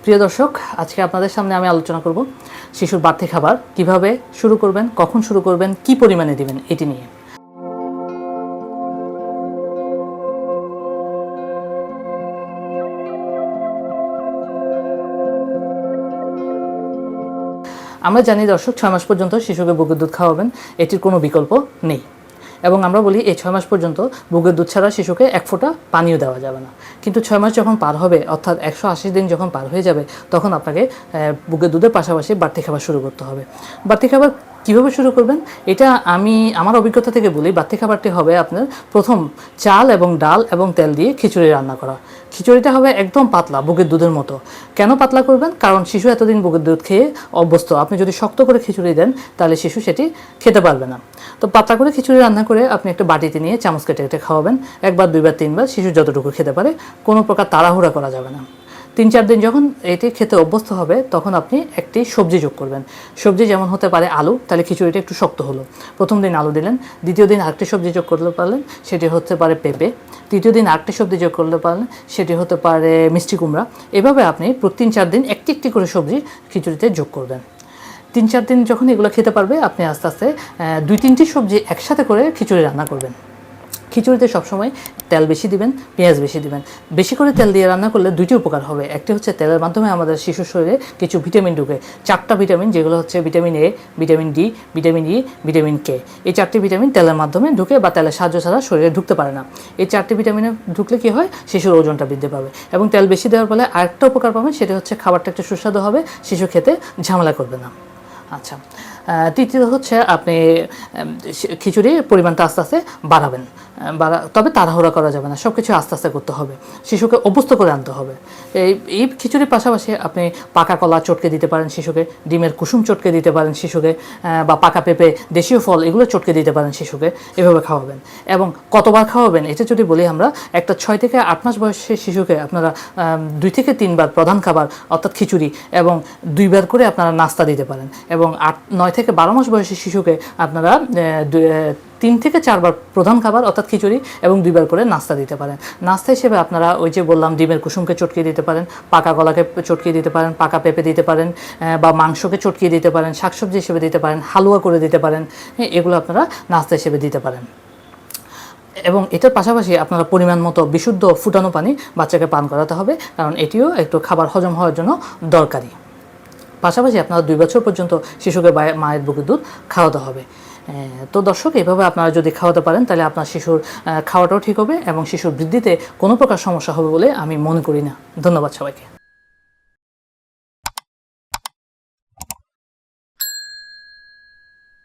প্রিয় দর্শক, আজকে আপনাদের সামনে আমি আলোচনা করব শিশুর বাড়তি খাবার কিভাবে শুরু করবেন, কখন শুরু করবেন, কি পরিমাণে দিবেন এটি নিয়ে। আমরা জানি দর্শক, 6 মাস পর্যন্ত শিশুকে বুকের দুধ খাওয়াবেন, এটির কোনো বিকল্প নেই। এবং আমরা বলি এই 6 মাস পর্যন্ত বুকের দুধ ছাড়া শিশুকে এক ফোঁটা পানিও দেওয়া যাবে না। কিন্তু 6 মাস যখন পার হবে, অর্থাৎ 180 দিন যখন পার হয়ে যাবে, তখন আপনাকে বুকের দুধের পাশাপাশি বাড়তি খাবার শুরু করতে হবে। বাড়তি খাবার কীভাবে শুরু করবেন, এটা আমি আমার অভিজ্ঞতা থেকে বলি। বাড়তি খাবারটি হবে আপনার প্রথম চাল এবং ডাল এবং তেল দিয়ে খিচুড়ি রান্না করা। খিচুড়িটা হবে একদম পাতলা, বুকের দুধের মতো। কেন পাতলা করবেন? কারণ শিশু এতদিন বুকের দুধ খেয়ে অভ্যস্ত। আপনি যদি শক্ত করে খিচুড়ি দেন তাহলে শিশু সেটি খেতে পারবে না। তো পাতলা করে খিচুড়ি রান্না করে আপনি একটা বাটিতে নিয়ে চামচ কেটে কেটে খাওয়াবেন, একবার, দুইবার, তিনবার, শিশু যতটুকু খেতে পারে। কোনো প্রকার তাড়াহুড়া করা যাবে না। 3-4 দিন যখন এটি খেতে অভ্যস্ত হবে, তখন আপনি একটি সবজি যোগ করবেন। সবজি যেমন হতে পারে আলু, তাহলে খিচুড়িটা একটু শক্ত হলো। প্রথম দিন আলু দিলেন, দ্বিতীয় দিন আরেকটি সবজি যোগ করতে পারলেন, সেটি হতে পারে পেঁপে। তৃতীয় দিন আরেকটি সবজি যোগ করতে পারলেন, সেটি হতে পারে মিষ্টি কুমড়া। এভাবে আপনি 3-4 দিন একটি একটি করে সবজি খিচুড়িতে যোগ করবেন। 3-4 দিন যখন এগুলো খেতে পারবে, আপনি আস্তে আস্তে 2-3টি সবজি একসাথে করে খিচুড়ি রান্না করবেন। খিচুড়িতে সবসময় তেল বেশি দিবেন, পেঁয়াজ বেশি দিবেন। বেশি করে তেল দিয়ে রান্না করলে দুইটি উপকার হবে। একটি হচ্ছে তেলের মাধ্যমে আমাদের শিশুর শরীরে কিছু ভিটামিন ঢুকে, 4টা ভিটামিন, যেগুলো হচ্ছে vitamin A, vitamin D, vitamin E, vitamin K. এই 4টি ভিটামিন তেলের মাধ্যমে ঢুকে বা তেলের সাহায্য ছাড়া শরীরে ঢুকতে পারে না। এই 4টি ভিটামিনে ঢুকলে কী হয়, শিশুর ওজনটা বৃদ্ধি পাবে। এবং তেল বেশি দেওয়ার ফলে আরেকটা উপকার পাবেন, সেটা হচ্ছে খাবারটা একটু সুস্বাদু হবে, শিশু খেতে ঝামেলা করবে না। আচ্ছা, তৃতীয় হচ্ছে আপনি খিচুড়ির পরিমাণটা আস্তে আস্তে বাড়াবেন। তবে তাড়াহুড়া করা যাবে না, সব কিছু আস্তে আস্তে করতে হবে, শিশুকে অভ্যস্ত করে আনতে হবে। এই খিচুড়ির পাশাপাশি আপনি পাকা কলা চটকে দিতে পারেন শিশুকে, ডিমের কুসুম চটকে দিতে পারেন শিশুকে, বা পাকা পেঁপে, দেশীয় ফল, এগুলো চটকে দিতে পারেন শিশুকে। এভাবে খাওয়াবেন। এবং কতবার খাওয়াবেন এটা যদি বলি আমরা, একটা 6 থেকে 8 মাস বয়সের শিশুকে আপনারা 2 থেকে 3 বার প্রধান খাবার অর্থাৎ খিচুড়ি এবং 2 বার করে আপনারা নাস্তা দিতে পারেন। এবং 9 থেকে 12 মাস বয়সী শিশুকে আপনারা 3 থেকে 4 বার প্রধান খাবার অর্থাৎ খিচুড়ি এবং 2 বার করে নাস্তা দিতে পারেন। নাস্তা হিসেবে আপনারা ওই যে বললাম, ডিমের কুসুমকে চটকিয়ে দিতে পারেন, পাকা কলাকে চটকিয়ে দিতে পারেন, পাকা পেঁপে দিতে পারেন, বা মাংসকে চটকিয়ে দিতে পারেন, শাকসবজি হিসেবে দিতে পারেন, হালুয়া করে দিতে পারেন। এগুলো আপনারা নাস্তা হিসেবে দিতে পারেন। এবং এটার পাশাপাশি আপনারা পরিমাণ মতো বিশুদ্ধ ফুটানো পানি বাচ্চাকে পান করাতে হবে, কারণ এটিও একটু খাবার হজম হওয়ার জন্য দরকারি। পাশাপাশি আপনারা 2 বছর পর্যন্ত শিশুকে মায়ের বুকের দুধ খাওয়াতে হবে। তো দর্শক, এভাবে আপনারা যদি খাওয়াতে পারেন, তাহলে আপনার শিশুর খাওয়াটাও ঠিক হবে এবং শিশুর বৃদ্ধিতে কোনো প্রকার সমস্যা হবে বলে আমি মনে করি না। ধন্যবাদ সবাইকে।